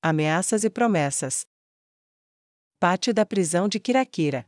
Ameaças e promessas. Pátio da prisão de Kirakira.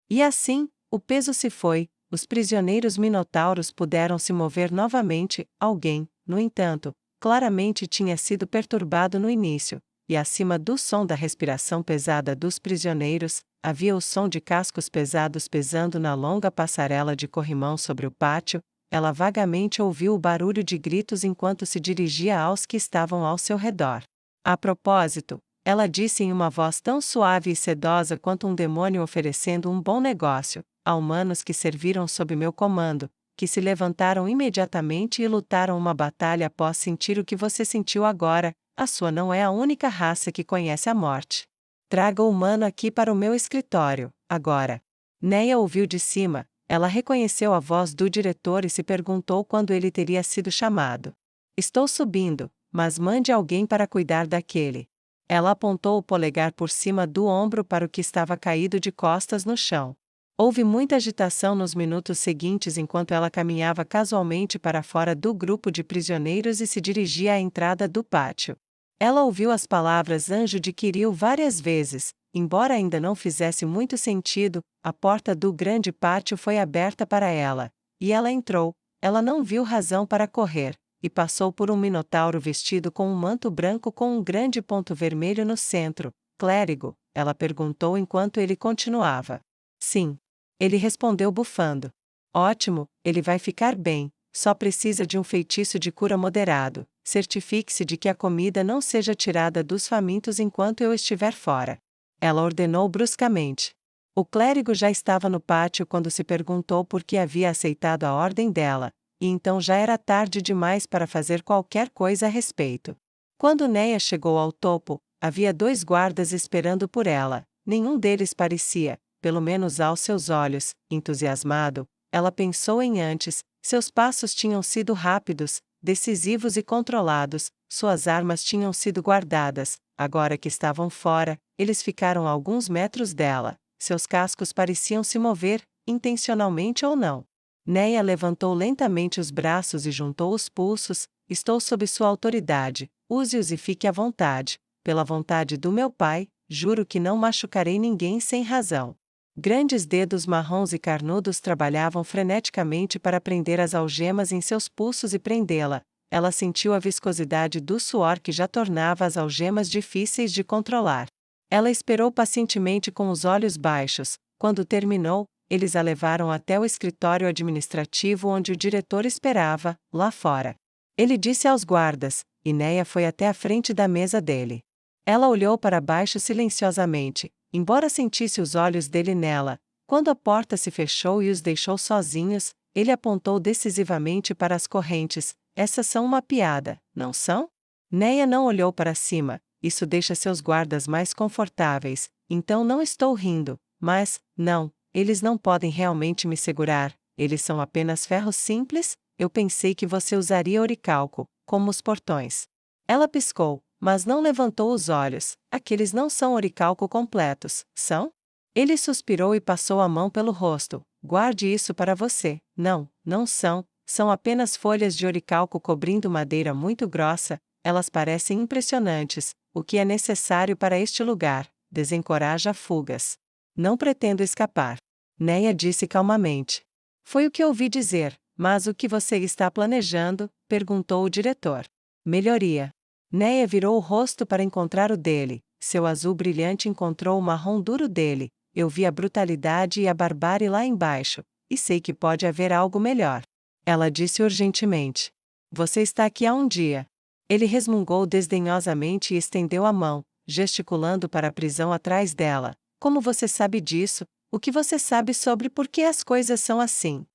E assim, o peso se foi, os prisioneiros minotauros puderam se mover novamente. Alguém, no entanto, claramente tinha sido perturbado no início, e acima do som da respiração pesada dos prisioneiros, havia o som de cascos pesados pesando na longa passarela de corrimão sobre o pátio. Ela vagamente ouviu o barulho de gritos enquanto se dirigia aos que estavam ao seu redor. A propósito, ela disse em uma voz tão suave e sedosa quanto um demônio oferecendo um bom negócio: há humanos que serviram sob meu comando, que se levantaram imediatamente e lutaram uma batalha após sentir o que você sentiu agora. A sua não é a única raça que conhece a morte. Traga o humano aqui para o meu escritório, agora. Neia ouviu de cima. Ela reconheceu a voz do diretor e se perguntou quando ele teria sido chamado. Estou subindo, mas mande alguém para cuidar daquele. Ela apontou o polegar por cima do ombro para o que estava caído de costas no chão. Houve muita agitação nos minutos seguintes enquanto ela caminhava casualmente para fora do grupo de prisioneiros e se dirigia à entrada do pátio. Ela ouviu as palavras anjo de Kiril várias vezes. Embora ainda não fizesse muito sentido, a porta do grande pátio foi aberta para ela, e ela entrou. Ela não viu razão para correr, e passou por um minotauro vestido com um manto branco com um grande ponto vermelho no centro. Clérigo? Ela perguntou enquanto ele continuava. Sim. Ele respondeu bufando. Ótimo, ele vai ficar bem, só precisa de um feitiço de cura moderado. Certifique-se de que a comida não seja tirada dos famintos enquanto eu estiver fora. Ela ordenou bruscamente. O clérigo já estava no pátio quando se perguntou por que havia aceitado a ordem dela, e então já era tarde demais para fazer qualquer coisa a respeito. Quando Neia chegou ao topo, havia 2 guardas esperando por ela. Nenhum deles parecia, pelo menos aos seus olhos, entusiasmado. Ela pensou em antes, seus passos tinham sido rápidos, decisivos e controlados, suas armas tinham sido guardadas. Agora que estavam fora, eles ficaram a alguns metros dela. Seus cascos pareciam se mover, intencionalmente ou não. Neia levantou lentamente os braços e juntou os pulsos. Estou sob sua autoridade, use-os e fique à vontade. Pela vontade do meu pai, juro que não machucarei ninguém sem razão. Grandes dedos marrons e carnudos trabalhavam freneticamente para prender as algemas em seus pulsos e prendê-la. Ela sentiu a viscosidade do suor que já tornava as algemas difíceis de controlar. Ela esperou pacientemente com os olhos baixos. Quando terminou, eles a levaram até o escritório administrativo onde o diretor esperava, lá fora. Ele disse aos guardas, e Neia foi até a frente da mesa dele. Ela olhou para baixo silenciosamente, embora sentisse os olhos dele nela. Quando a porta se fechou e os deixou sozinhos, ele apontou decisivamente para as correntes. Essas são uma piada, não são? Neia não olhou para cima. Isso deixa seus guardas mais confortáveis. Então não estou rindo, mas, não, eles não podem realmente me segurar. Eles são apenas ferros simples. Eu pensei que você usaria oricalco, como os portões. Ela piscou, mas não levantou os olhos. Aqueles não são oricalco completos, são? Ele suspirou e passou a mão pelo rosto. Guarde isso para você. Não, não são. São apenas folhas de oricalco cobrindo madeira muito grossa. Elas parecem impressionantes. O que é necessário para este lugar? Desencoraja fugas. Não pretendo escapar. Neia disse calmamente. Foi o que ouvi dizer, mas o que você está planejando? Perguntou o diretor. Melhoria. Neia virou o rosto para encontrar o dele. Seu azul brilhante encontrou o marrom duro dele. Eu vi a brutalidade e a barbárie lá embaixo, e sei que pode haver algo melhor. Ela disse urgentemente. Você está aqui há um dia. Ele resmungou desdenhosamente e estendeu a mão, gesticulando para a prisão atrás dela. Como você sabe disso? O que você sabe sobre por que as coisas são assim?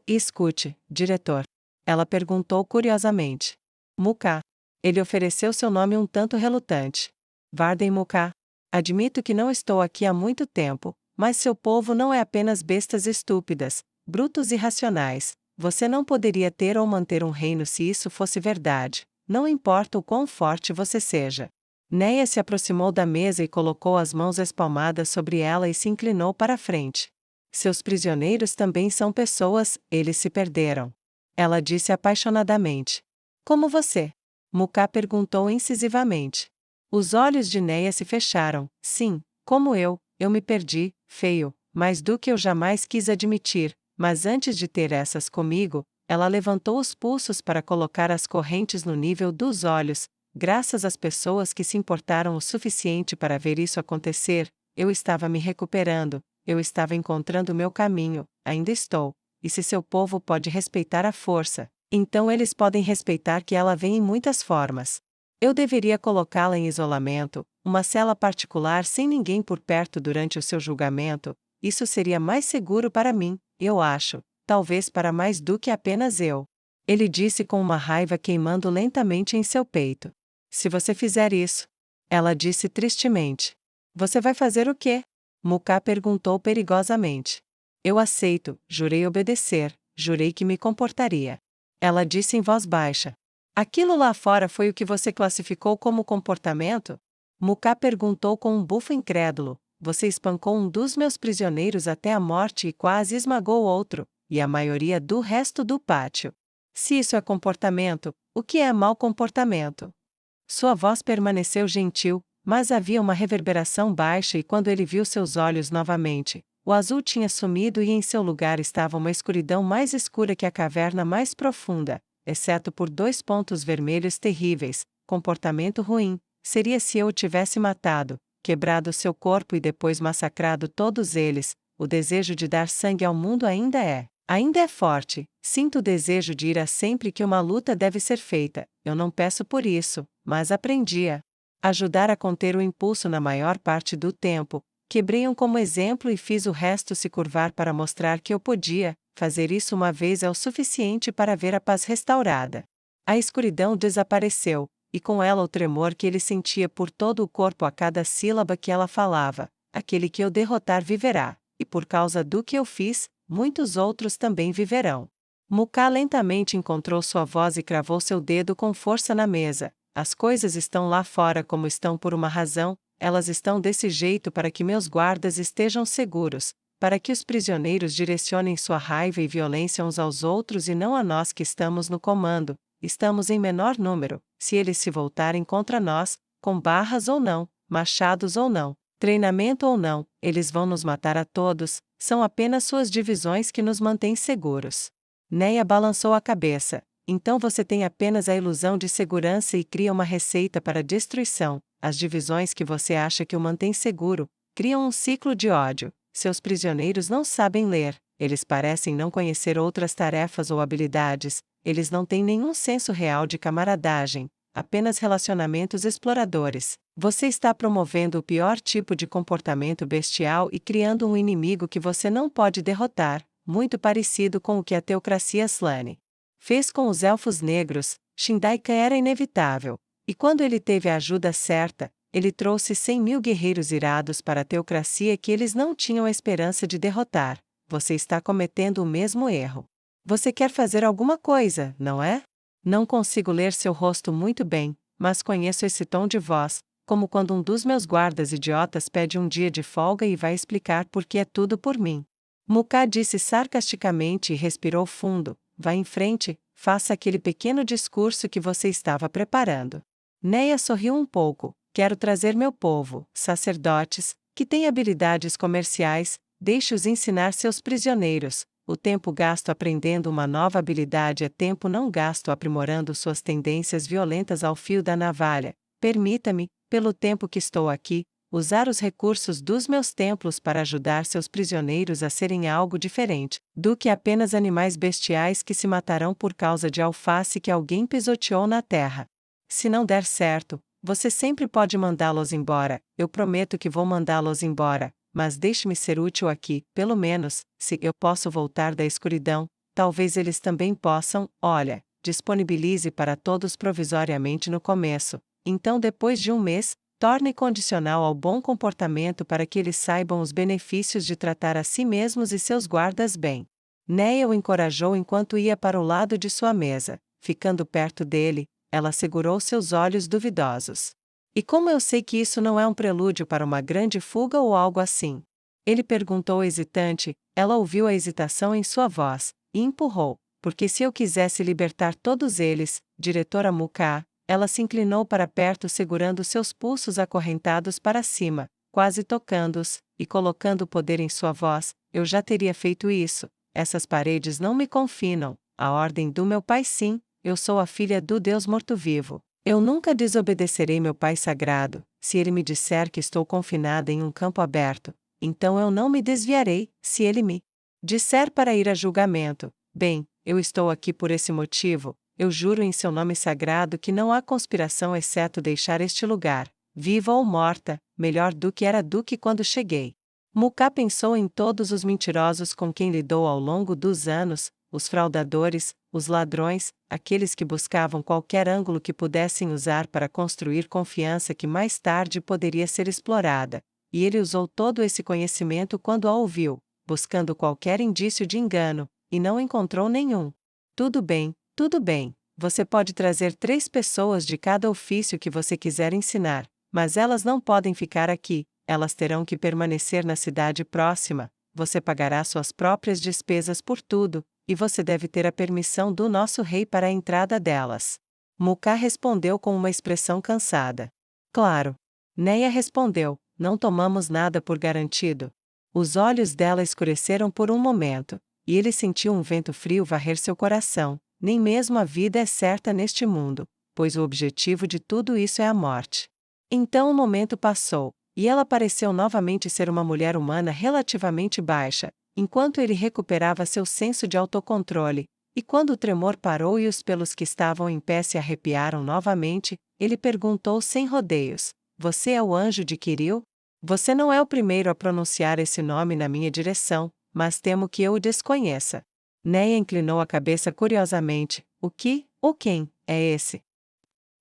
Escute, diretor. Ela perguntou curiosamente. Muká. Ele ofereceu seu nome um tanto relutante. Varden Muká. Admito que não estou aqui há muito tempo, mas seu povo não é apenas bestas estúpidas, brutos e irracionais. Você não poderia ter ou manter um reino se isso fosse verdade. Não importa o quão forte você seja. Neia se aproximou da mesa e colocou as mãos espalmadas sobre ela e se inclinou para a frente. Seus prisioneiros também são pessoas, eles se perderam. Ela disse apaixonadamente. Como você. Muká perguntou incisivamente. Os olhos de Neia se fecharam. Sim, como eu me perdi, feio, mais do que eu jamais quis admitir, mas antes de ter essas comigo, ela levantou os pulsos para colocar as correntes no nível dos olhos. Graças às pessoas que se importaram o suficiente para ver isso acontecer, eu estava me recuperando, eu estava encontrando meu caminho, ainda estou. E se seu povo pode respeitar a força, então eles podem respeitar que ela vem em muitas formas. Eu deveria colocá-la em isolamento, uma cela particular sem ninguém por perto durante o seu julgamento. Isso seria mais seguro para mim, eu acho, talvez para mais do que apenas eu. Ele disse com uma raiva queimando lentamente em seu peito. Se você fizer isso, ela disse tristemente. Você vai fazer o quê? Muká perguntou perigosamente. Eu aceito, jurei obedecer, jurei que me comportaria. Ela disse em voz baixa. Aquilo lá fora foi o que você classificou como comportamento? Muká perguntou com um bufo incrédulo. Você espancou um dos meus prisioneiros até a morte e quase esmagou outro, e a maioria do resto do pátio. Se isso é comportamento, o que é mau comportamento? Sua voz permaneceu gentil, mas havia uma reverberação baixa e quando ele viu seus olhos novamente, o azul tinha sumido e em seu lugar estava uma escuridão mais escura que a caverna mais profunda, exceto por 2 pontos vermelhos terríveis. Comportamento ruim seria se eu o tivesse matado, quebrado seu corpo e depois massacrado todos eles. O desejo de dar sangue ao mundo ainda é forte. Sinto o desejo de ir a sempre que uma luta deve ser feita. Eu não peço por isso, mas aprendi a ajudar a conter o impulso na maior parte do tempo. Quebrei-o como exemplo e fiz o resto se curvar para mostrar que eu podia. Fazer isso uma vez é o suficiente para ver a paz restaurada. A escuridão desapareceu, e com ela o tremor que ele sentia por todo o corpo a cada sílaba que ela falava. Aquele que eu derrotar viverá, e por causa do que eu fiz, muitos outros também viverão. Muká lentamente encontrou sua voz e cravou seu dedo com força na mesa. As coisas estão lá fora como estão por uma razão, elas estão desse jeito para que meus guardas estejam seguros, para que os prisioneiros direcionem sua raiva e violência uns aos outros e não a nós que estamos no comando. Estamos em menor número, se eles se voltarem contra nós, com barras ou não, machados ou não, treinamento ou não, eles vão nos matar a todos, são apenas suas divisões que nos mantêm seguros. Neia balançou a cabeça. Então você tem apenas a ilusão de segurança e cria uma receita para a destruição. As divisões que você acha que o mantém seguro, criam um ciclo de ódio. Seus prisioneiros não sabem ler, eles parecem não conhecer outras tarefas ou habilidades, eles não têm nenhum senso real de camaradagem, apenas relacionamentos exploradores. Você está promovendo o pior tipo de comportamento bestial e criando um inimigo que você não pode derrotar, muito parecido com o que a teocracia Slane fez com os elfos negros. Shindaika era inevitável, e quando ele teve a ajuda certa, ele trouxe 100.000 guerreiros irados para a teocracia que eles não tinham a esperança de derrotar. Você está cometendo o mesmo erro. Você quer fazer alguma coisa, não é? Não consigo ler seu rosto muito bem, mas conheço esse tom de voz, como quando um dos meus guardas idiotas pede um dia de folga e vai explicar por que é tudo por mim. Muká disse sarcasticamente e respirou fundo. Vá em frente, faça aquele pequeno discurso que você estava preparando. Neia sorriu um pouco. Quero trazer meu povo, sacerdotes, que têm habilidades comerciais, deixe-os ensinar seus prisioneiros. O tempo gasto aprendendo uma nova habilidade é tempo não gasto aprimorando suas tendências violentas ao fio da navalha. Permita-me, pelo tempo que estou aqui, usar os recursos dos meus templos para ajudar seus prisioneiros a serem algo diferente do que apenas animais bestiais que se matarão por causa de alface que alguém pisoteou na terra. Se não der certo, você sempre pode mandá-los embora. Eu prometo que vou mandá-los embora, mas deixe-me ser útil aqui, pelo menos, se eu posso voltar da escuridão, talvez eles também possam. Olha, disponibilize para todos provisoriamente no começo, então depois de um mês, torne condicional ao bom comportamento para que eles saibam os benefícios de tratar a si mesmos e seus guardas bem. Neia o encorajou enquanto ia para o lado de sua mesa. Ficando perto dele, ela segurou seus olhos duvidosos. E como eu sei que isso não é um prelúdio para uma grande fuga ou algo assim? Ele perguntou hesitante. Ela ouviu a hesitação em sua voz, e empurrou. Porque se eu quisesse libertar todos eles, diretora Muká, Ela se inclinou para perto segurando seus pulsos acorrentados para cima, quase tocando-os, e colocando o poder em sua voz. Eu já teria feito isso. Essas paredes não me confinam. A ordem do meu pai sim, eu sou a filha do Deus morto-vivo. Eu nunca desobedecerei meu pai sagrado. Se ele me disser que estou confinada em um campo aberto, então eu não me desviarei. Se ele me disser para ir a julgamento, bem, eu estou aqui por esse motivo. Eu juro em seu nome sagrado que não há conspiração exceto deixar este lugar, viva ou morta, melhor do que era do que quando cheguei. Muká pensou em todos os mentirosos com quem lidou ao longo dos anos, os fraudadores, os ladrões, aqueles que buscavam qualquer ângulo que pudessem usar para construir confiança que mais tarde poderia ser explorada, e ele usou todo esse conhecimento quando a ouviu, buscando qualquer indício de engano, e não encontrou nenhum. Tudo bem, você pode trazer 3 pessoas de cada ofício que você quiser ensinar, mas elas não podem ficar aqui, elas terão que permanecer na cidade próxima, você pagará suas próprias despesas por tudo, e você deve ter a permissão do nosso rei para a entrada delas. Muká respondeu com uma expressão cansada. Claro. Neia respondeu, não tomamos nada por garantido. Os olhos dela escureceram por um momento, e ele sentiu um vento frio varrer seu coração. Nem mesmo a vida é certa neste mundo, pois o objetivo de tudo isso é a morte. Então o momento passou, e ela pareceu novamente ser uma mulher humana relativamente baixa, enquanto ele recuperava seu senso de autocontrole, e quando o tremor parou e os pelos que estavam em pé se arrepiaram novamente, ele perguntou sem rodeios: Você é o anjo de Quiril? Você não é o primeiro a pronunciar esse nome na minha direção, mas temo que eu o desconheça. Neia inclinou a cabeça curiosamente. O que, ou quem, é esse?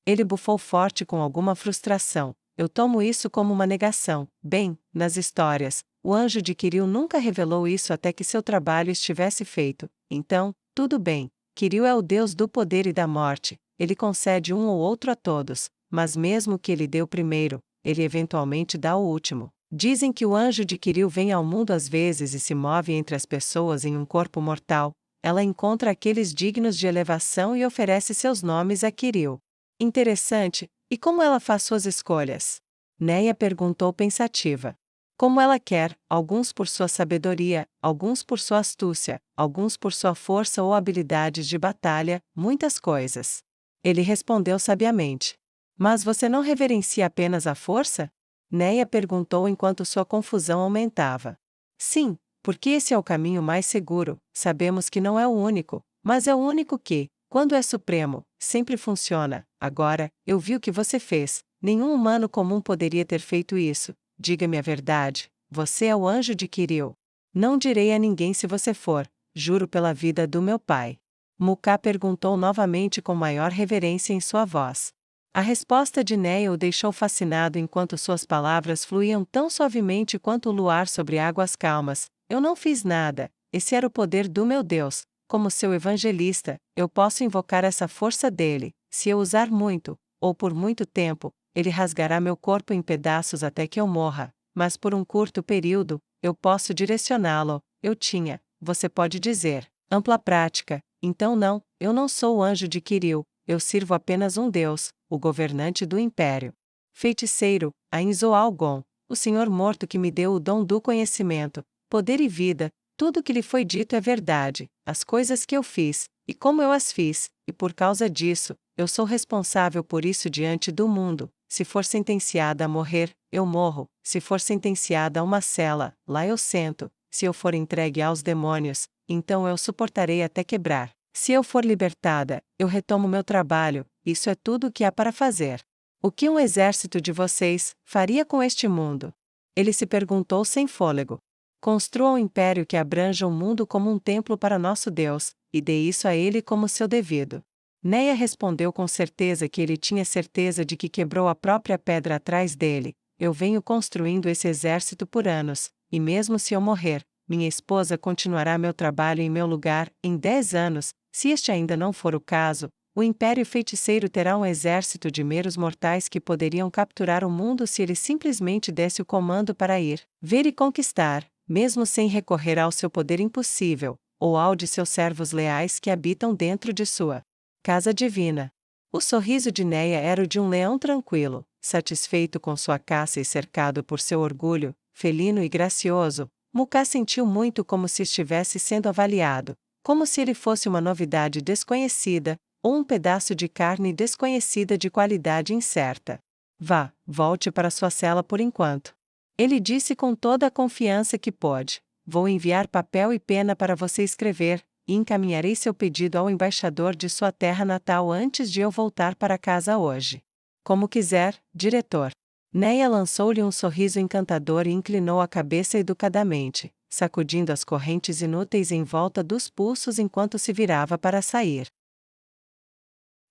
Ele bufou forte com alguma frustração. Eu tomo isso como uma negação. Bem, nas histórias, o anjo de Quiril nunca revelou isso até que seu trabalho estivesse feito. Então, tudo bem. Quiril é o deus do poder e da morte. Ele concede um ou outro a todos, mas mesmo que ele dê o primeiro, ele eventualmente dá o último. Dizem que o anjo de Quiril vem ao mundo às vezes e se move entre as pessoas em um corpo mortal. Ela encontra aqueles dignos de elevação e oferece seus nomes a Quiril. Interessante, e como ela faz suas escolhas? Neia perguntou pensativa. Como ela quer, alguns por sua sabedoria, alguns por sua astúcia, alguns por sua força ou habilidades de batalha, muitas coisas. Ele respondeu sabiamente. Mas você não reverencia apenas a força? Neia perguntou enquanto sua confusão aumentava. Sim, porque esse é o caminho mais seguro. Sabemos que não é o único, mas é o único que, quando é supremo, sempre funciona. Agora, eu vi o que você fez. Nenhum humano comum poderia ter feito isso. Diga-me a verdade. Você é o anjo de Quiril. Não direi a ninguém se você for. Juro pela vida do meu pai. Muká perguntou novamente com maior reverência em sua voz. A resposta de Neia o deixou fascinado enquanto suas palavras fluíam tão suavemente quanto o luar sobre águas calmas. Eu não fiz nada. Esse era o poder do meu Deus. Como seu evangelista, eu posso invocar essa força dele. Se eu usar muito, ou por muito tempo, ele rasgará meu corpo em pedaços até que eu morra. Mas por um curto período, eu posso direcioná-lo. Eu tinha, você pode dizer, ampla prática. Então não, eu não sou o anjo de Quiril. Eu sirvo apenas um Deus, o governante do império. Feiticeiro, Ainzoalgon, o Senhor morto que me deu o dom do conhecimento, poder e vida, tudo o que lhe foi dito é verdade, as coisas que eu fiz, e como eu as fiz, e por causa disso, eu sou responsável por isso diante do mundo. Se for sentenciada a morrer, eu morro. Se for sentenciada a uma cela, lá eu sento. Se eu for entregue aos demônios, então eu suportarei até quebrar. Se eu for libertada, eu retomo meu trabalho. Isso é tudo o que há para fazer. O que um exército de vocês faria com este mundo? Ele se perguntou sem fôlego. Construa um império que abranja o mundo como um templo para nosso Deus, e dê isso a ele como seu devido. Neia respondeu com certeza que ele tinha certeza de que quebrou a própria pedra atrás dele. Eu venho construindo esse exército por anos, e mesmo se eu morrer, minha esposa continuará meu trabalho em meu lugar. Em 10 anos, se este ainda não for o caso, o Império Feiticeiro terá um exército de meros mortais que poderiam capturar o mundo se ele simplesmente desse o comando para ir, ver e conquistar, mesmo sem recorrer ao seu poder impossível, ou ao de seus servos leais que habitam dentro de sua casa divina. O sorriso de Neia era o de um leão tranquilo, satisfeito com sua caça e cercado por seu orgulho, felino e gracioso. Muká sentiu muito como se estivesse sendo avaliado, como se ele fosse uma novidade desconhecida, ou um pedaço de carne desconhecida de qualidade incerta. Vá, volte para sua cela por enquanto. Ele disse com toda a confiança que pôde. Vou enviar papel e pena para você escrever, e encaminharei seu pedido ao embaixador de sua terra natal antes de eu voltar para casa hoje. Como quiser, diretor. Neia lançou-lhe um sorriso encantador e inclinou a cabeça educadamente, sacudindo as correntes inúteis em volta dos pulsos enquanto se virava para sair.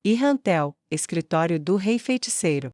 Irrantel, escritório do Rei Feiticeiro.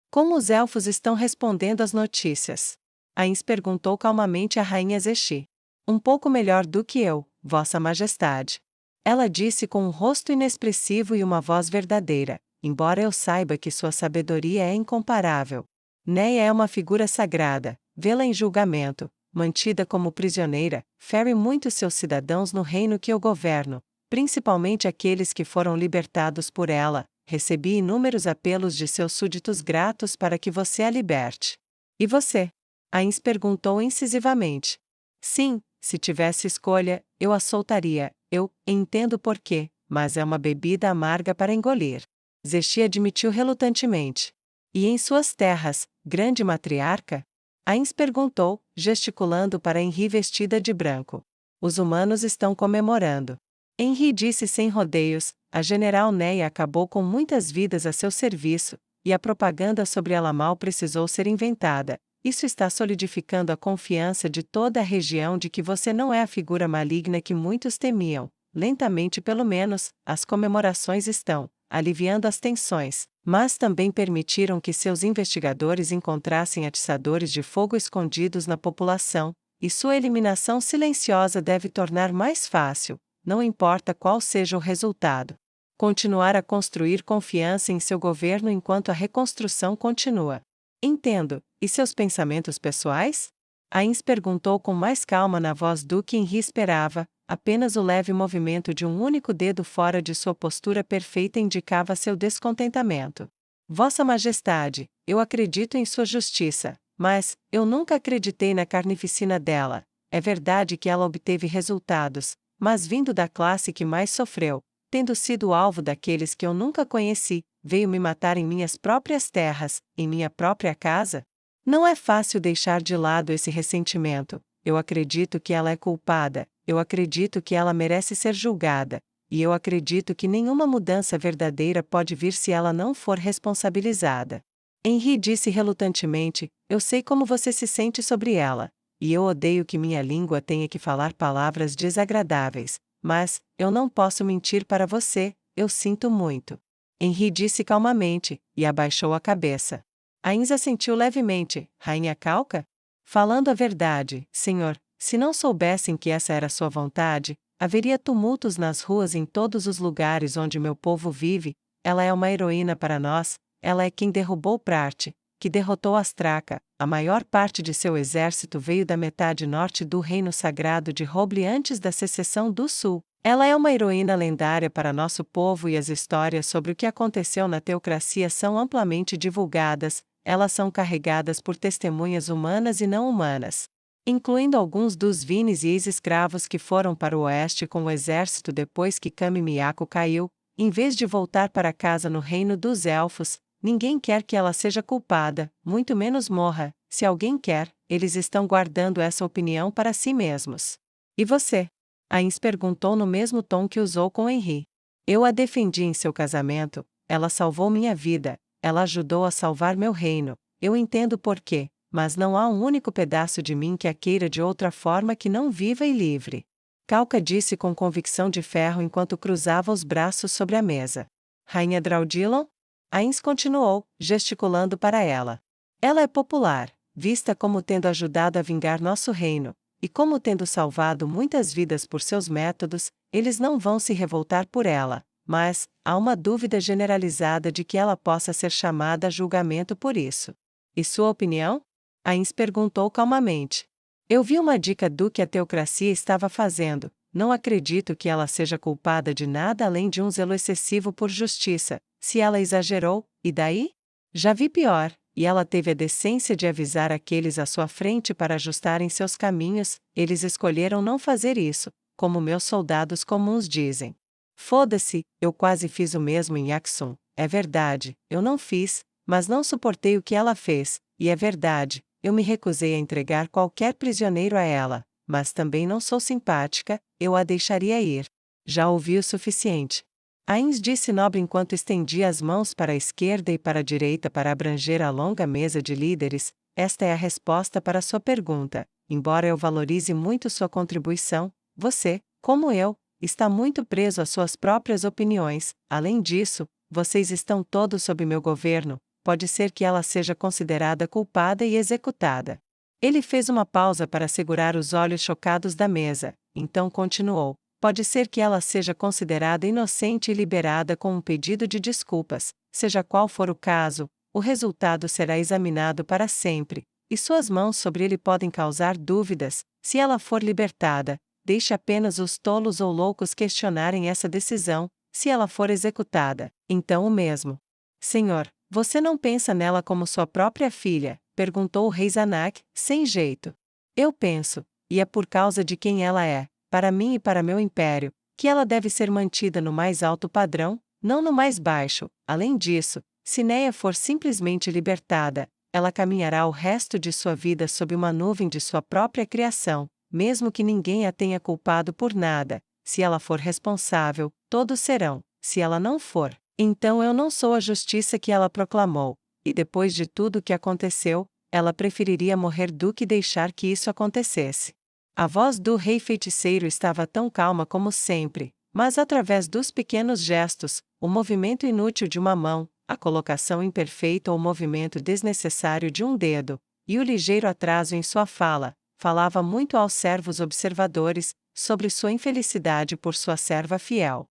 Como os elfos estão respondendo às notícias? Ains perguntou calmamente à rainha Zeshi. Um pouco melhor do que eu, Vossa Majestade. Ela disse com um rosto inexpressivo e uma voz verdadeira, embora eu saiba que sua sabedoria é incomparável. Neia é uma figura sagrada, vê-la em julgamento, mantida como prisioneira, fere muitos seus cidadãos no reino que eu governo, principalmente aqueles que foram libertados por ela. Recebi inúmeros apelos de seus súditos gratos para que você a liberte. E você? Ains perguntou incisivamente. Sim, se tivesse escolha, eu a soltaria, eu entendo por quê, mas é uma bebida amarga para engolir. Zeshi admitiu relutantemente. E em suas terras, grande matriarca? Ains perguntou, gesticulando para Henri vestida de branco. Os humanos estão comemorando. Henri disse sem rodeios, a general Neia acabou com muitas vidas a seu serviço, e a propaganda sobre ela mal precisou ser inventada. Isso está solidificando a confiança de toda a região de que você não é a figura maligna que muitos temiam. Lentamente pelo menos, as comemorações estão aliviando as tensões, mas também permitiram que seus investigadores encontrassem atiçadores de fogo escondidos na população, e sua eliminação silenciosa deve tornar mais fácil, não importa qual seja o resultado. Continuar a construir confiança em seu governo enquanto a reconstrução continua. Entendo, e seus pensamentos pessoais? Ains perguntou com mais calma na voz do que Henri esperava, apenas o leve movimento de um único dedo fora de sua postura perfeita indicava seu descontentamento. Vossa Majestade, eu acredito em sua justiça, mas eu nunca acreditei na carnificina dela. É verdade que ela obteve resultados, mas vindo da classe que mais sofreu, tendo sido alvo daqueles que eu nunca conheci, veio me matar em minhas próprias terras, em minha própria casa? Não é fácil deixar de lado esse ressentimento. Eu acredito que ela é culpada, eu acredito que ela merece ser julgada, e eu acredito que nenhuma mudança verdadeira pode vir se ela não for responsabilizada. Henri disse relutantemente, eu sei como você se sente sobre ela, e eu odeio que minha língua tenha que falar palavras desagradáveis, mas eu não posso mentir para você, eu sinto muito. Henri disse calmamente, e abaixou a cabeça. Ains assentiu levemente, Rainha Calca? Falando a verdade, senhor, se não soubessem que essa era sua vontade, haveria tumultos nas ruas em todos os lugares onde meu povo vive. Ela é uma heroína para nós, ela é quem derrubou Prarte, que derrotou Astraca. A maior parte de seu exército veio da metade norte do reino sagrado de Roble antes da secessão do sul. Ela é uma heroína lendária para nosso povo e as histórias sobre o que aconteceu na teocracia são amplamente divulgadas. Elas são carregadas por testemunhas humanas e não humanas, incluindo alguns dos Vines e ex-escravos que foram para o oeste com o exército depois que Kami-Miyako caiu. Em vez de voltar para casa no reino dos elfos, ninguém quer que ela seja culpada, muito menos morra. Se alguém quer, eles estão guardando essa opinião para si mesmos. E você? Ains perguntou no mesmo tom que usou com Henri. Eu a defendi em seu casamento, ela salvou minha vida, ela ajudou a salvar meu reino, eu entendo por quê, mas não há um único pedaço de mim que a queira de outra forma que não viva e livre. Calca disse com convicção de ferro enquanto cruzava os braços sobre a mesa. Rainha Draudilon? Ains continuou, gesticulando para ela. Ela é popular, vista como tendo ajudado a vingar nosso reino, e como tendo salvado muitas vidas por seus métodos, eles não vão se revoltar por ela, mas há uma dúvida generalizada de que ela possa ser chamada a julgamento por isso. E sua opinião? Ains perguntou calmamente. Eu vi uma dica do que a teocracia estava fazendo, não acredito que ela seja culpada de nada além de um zelo excessivo por justiça. Se ela exagerou, e daí? Já vi pior, e ela teve a decência de avisar aqueles à sua frente para ajustarem seus caminhos. Eles escolheram não fazer isso, como meus soldados comuns dizem. Foda-se, eu quase fiz o mesmo em Axum. É verdade, eu não fiz, mas não suportei o que ela fez, e é verdade, eu me recusei a entregar qualquer prisioneiro a ela, mas também não sou simpática, eu a deixaria ir. Já ouvi o suficiente. Ains disse Nobre enquanto estendia as mãos para a esquerda e para a direita para abranger a longa mesa de líderes. Esta é a resposta para sua pergunta. Embora eu valorize muito sua contribuição, você, como eu, está muito preso às suas próprias opiniões. Além disso, vocês estão todos sob meu governo. Pode ser que ela seja considerada culpada e executada. Ele fez uma pausa para segurar os olhos chocados da mesa, então continuou. Pode ser que ela seja considerada inocente e liberada com um pedido de desculpas. Seja qual for o caso, o resultado será examinado para sempre, e suas mãos sobre ele podem causar dúvidas. Se ela for libertada, deixe apenas os tolos ou loucos questionarem essa decisão. Se ela for executada, então o mesmo. Senhor, você não pensa nela como sua própria filha? Perguntou o rei Zanak, sem jeito. Eu penso, e é por causa de quem ela é, para mim e para meu império, que ela deve ser mantida no mais alto padrão, não no mais baixo. Além disso, se Neia for simplesmente libertada, ela caminhará o resto de sua vida sob uma nuvem de sua própria criação, mesmo que ninguém a tenha culpado por nada. Se ela for responsável, todos serão. Se ela não for, então eu não sou a justiça que ela proclamou. E depois de tudo o que aconteceu, ela preferiria morrer do que deixar que isso acontecesse. A voz do rei feiticeiro estava tão calma como sempre, mas através dos pequenos gestos, o movimento inútil de uma mão, a colocação imperfeita ou o movimento desnecessário de um dedo, e o ligeiro atraso em sua fala, falava muito aos servos observadores sobre sua infelicidade por sua serva fiel.